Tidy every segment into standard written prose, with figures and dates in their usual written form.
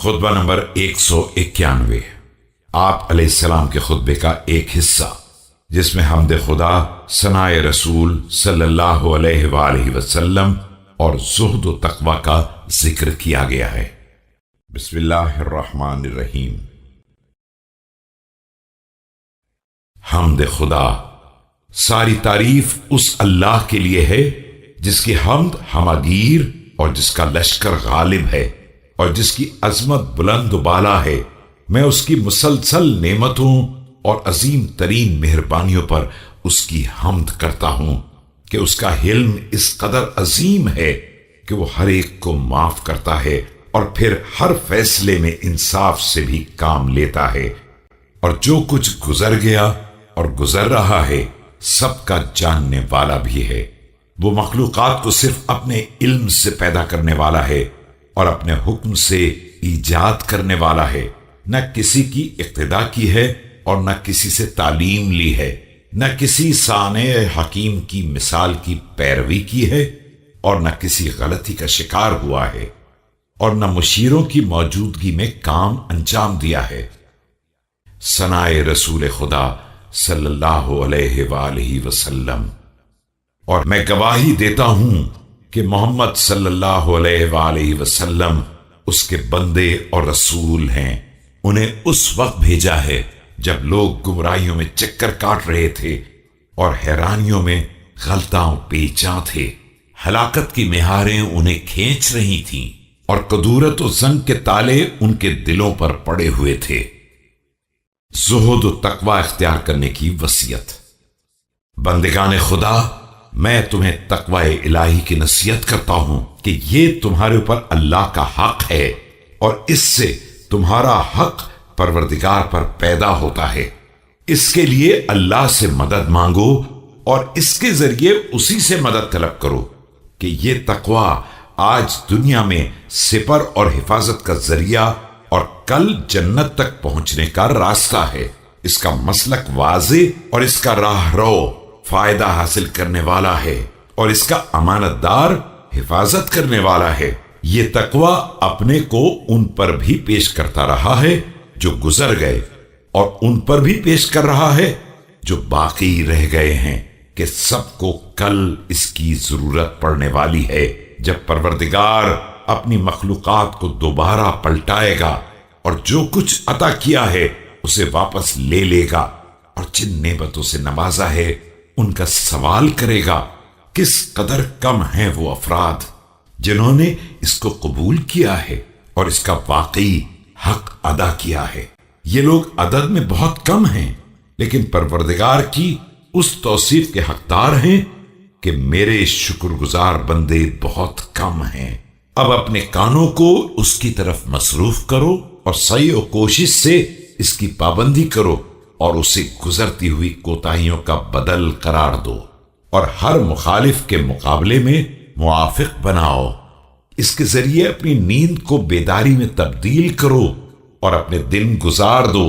خطبہ نمبر 191 آپ علیہ السلام کے خطبے کا ایک حصہ، جس میں حمد خدا، ثناء رسول صلی اللہ علیہ وآلہ وسلم اور زہد و تقوی کا ذکر کیا گیا ہے۔ بسم اللہ الرحمن الرحیم۔ حمد خدا، ساری تعریف اس اللہ کے لیے ہے جس کی حمد ہماگیر اور جس کا لشکر غالب ہے اور جس کی عظمت بلند و بالا ہے۔ میں اس کی مسلسل نعمتوں اور عظیم ترین مہربانیوں پر اس کی حمد کرتا ہوں کہ اس کا حلم اس قدر عظیم ہے کہ وہ ہر ایک کو معاف کرتا ہے اور پھر ہر فیصلے میں انصاف سے بھی کام لیتا ہے، اور جو کچھ گزر گیا اور گزر رہا ہے سب کا جاننے والا بھی ہے۔ وہ مخلوقات کو صرف اپنے علم سے پیدا کرنے والا ہے اور اپنے حکم سے ایجاد کرنے والا ہے۔ نہ کسی کی اقتدا کی ہے اور نہ کسی سے تعلیم لی ہے، نہ کسی صانع حکیم کی مثال کی پیروی کی ہے اور نہ کسی غلطی کا شکار ہوا ہے اور نہ مشیروں کی موجودگی میں کام انجام دیا ہے۔ ثناء رسول خدا صلی اللہ علیہ وآلہ وسلم۔ اور میں گواہی دیتا ہوں کہ محمد صلی اللہ علیہ وآلہ وسلم اس کے بندے اور رسول ہیں۔ انہیں اس وقت بھیجا ہے جب لوگ گمراہیوں میں چکر کاٹ رہے تھے اور حیرانیوں میں غلطاں پیچاں تھے۔ ہلاکت کی مہاریں انہیں کھینچ رہی تھیں اور کدورت و زنگ کے تالے ان کے دلوں پر پڑے ہوئے تھے۔ زہد و تقوی اختیار کرنے کی وصیت۔ بندگان خدا، میں تمہیں تقوی الہی کی نصیحت کرتا ہوں کہ یہ تمہارے اوپر اللہ کا حق ہے اور اس سے تمہارا حق پروردگار پر پیدا ہوتا ہے۔ اس کے لیے اللہ سے مدد مانگو اور اس کے ذریعے اسی سے مدد طلب کرو کہ یہ تقوی آج دنیا میں سپر اور حفاظت کا ذریعہ اور کل جنت تک پہنچنے کا راستہ ہے۔ اس کا مسلک واضح اور اس کا راہ رو فائدہ حاصل کرنے والا ہے اور اس کا امانت دار حفاظت کرنے والا ہے۔ یہ تقوی اپنے کو ان پر بھی پیش کرتا رہا ہے جو گزر گئے اور ان پر بھی پیش کر رہا ہے جو باقی رہ گئے ہیں، کہ سب کو کل اس کی ضرورت پڑنے والی ہے جب پروردگار اپنی مخلوقات کو دوبارہ پلٹائے گا اور جو کچھ عطا کیا ہے اسے واپس لے لے گا، اور جن نعمتوں سے نوازا ہے ان کا سوال کرے گا۔ کس قدر کم ہیں وہ افراد جنہوں نے اس کو قبول کیا ہے اور اس کا واقعی حق ادا کیا ہے۔ یہ لوگ عدد میں بہت کم ہیں، لیکن پروردگار کی اس توصیف کے حقدار ہیں کہ میرے شکر گزار بندے بہت کم ہیں۔ اب اپنے کانوں کو اس کی طرف مصروف کرو اور سعی و کوشش سے اس کی پابندی کرو اور اسے گزرتی ہوئی کوتاہیوں کا بدل قرار دو اور ہر مخالف کے مقابلے میں موافق بناؤ۔ اس کے ذریعے اپنی نیند کو بیداری میں تبدیل کرو اور اپنے دن گزار دو۔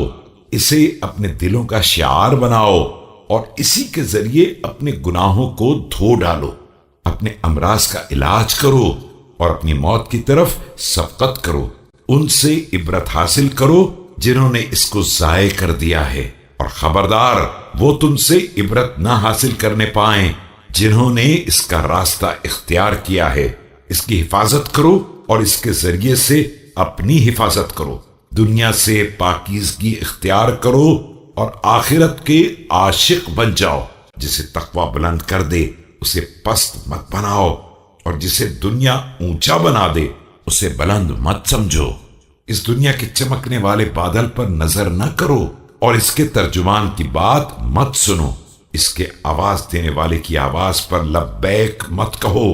اسے اپنے دلوں کا شعار بناؤ اور اسی کے ذریعے اپنے گناہوں کو دھو ڈالو۔ اپنے امراض کا علاج کرو اور اپنی موت کی طرف سبقت کرو۔ ان سے عبرت حاصل کرو جنہوں نے اس کو ضائع کر دیا ہے، اور خبردار وہ تم سے عبرت نہ حاصل کرنے پائیں جنہوں نے اس کا راستہ اختیار کیا ہے۔ اس کی حفاظت کرو اور اس کے ذریعے سے اپنی حفاظت کرو۔ دنیا سے پاکیزگی اختیار کرو اور آخرت کے عاشق بن جاؤ۔ جسے تقوی بلند کر دے اسے پست مت بناؤ، اور جسے دنیا اونچا بنا دے اسے بلند مت سمجھو۔ اس دنیا کے چمکنے والے بادل پر نظر نہ کرو اور اس کے ترجمان کی بات مت سنو۔ اس کے آواز دینے والے کی آواز پر لبیک مت کہو،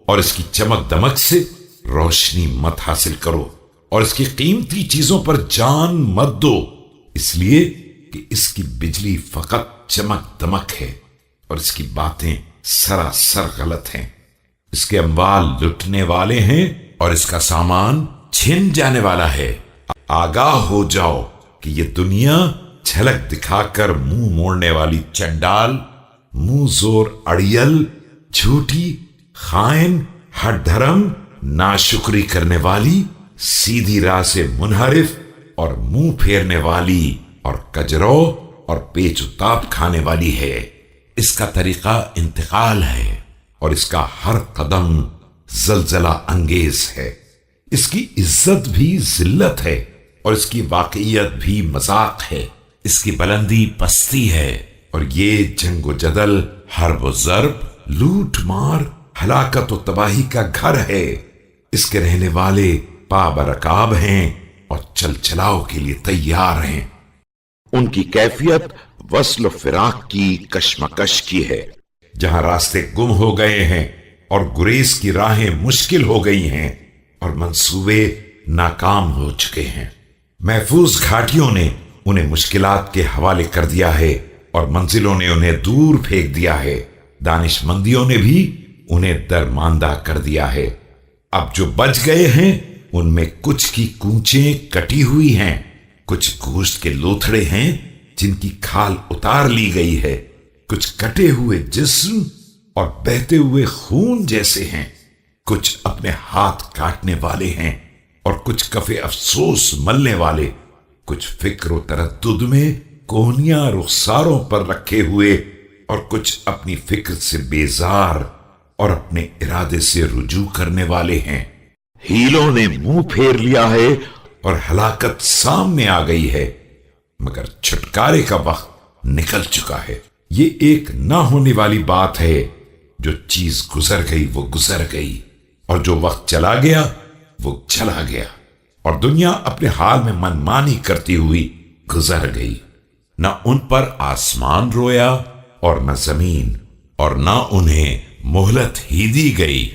اور اس کی چمک دمک سے روشنی مت حاصل کرو، اور اس کی قیمتی چیزوں پر جان مت دو، اس لیے کہ اس کی بجلی فقط چمک دمک ہے اور اس کی باتیں سراسر غلط ہیں۔ اس کے اموال لٹنے والے ہیں اور اس کا سامان چھن جانے والا ہے۔ آگاہ ہو جاؤ کہ یہ دنیا جھلک دکھا کر منہ موڑنے والی چنڈال، منہ زور اڑیل، جھوٹی، خائن، ہٹ دھرم، ناشکری کرنے والی، سیدھی راہ سے منحرف اور منہ پھیرنے والی اور کجرو اور پیچ و تاب کھانے والی ہے۔ اس کا طریقہ انتقال ہے اور اس کا ہر قدم زلزلہ انگیز ہے۔ اس کی عزت بھی ذلت ہے اور اس کی واقعیت بھی مذاق ہے۔ اس کی بلندی پستی ہے اور یہ جنگ و جدل، حرب و ضرب، لوٹ مار، ہلاکت و تباہی کا گھر ہے۔ اس کے رہنے والے پابرکاب ہیں اور چل چلاؤ کے لیے تیار ہیں۔ ان کی کیفیت وصل و فراق کی کشمکش کی ہے، جہاں راستے گم ہو گئے ہیں اور گریز کی راہیں مشکل ہو گئی ہیں اور منصوبے ناکام ہو چکے ہیں۔ محفوظ گھاٹیوں نے انہیں مشکلات کے حوالے کر دیا ہے اور منزلوں نے انہیں دور پھینک دیا ہے۔ دانش مندیوں نے بھی انہیں درماندہ کر دیا ہے۔ اب جو بچ گئے ہیں ان میں کچھ کی کونچیں کٹی ہوئی ہیں، کچھ گوشت کے لوتھڑے ہیں جن کی کھال اتار لی گئی ہے، کچھ کٹے ہوئے جسم اور بہتے ہوئے خون جیسے ہیں، کچھ اپنے ہاتھ کاٹنے والے ہیں اور کچھ کفے افسوس ملنے والے، کچھ فکر و تردد میں کوہنیاں رخساروں پر رکھے ہوئے اور کچھ اپنی فکر سے بیزار اور اپنے ارادے سے رجوع کرنے والے ہیں۔ ہیلوں نے منہ پھیر لیا ہے اور ہلاکت سامنے آ گئی ہے، مگر چھٹکارے کا وقت نکل چکا ہے۔ یہ ایک نہ ہونے والی بات ہے، جو چیز گزر گئی وہ گزر گئی، اور جو وقت چلا گیا وہ چلا گیا، اور دنیا اپنے حال میں منمانی کرتی ہوئی گزر گئی۔ نہ ان پر آسمان رویا اور نہ زمین، اور نہ انہیں مہلت ہی دی گئی۔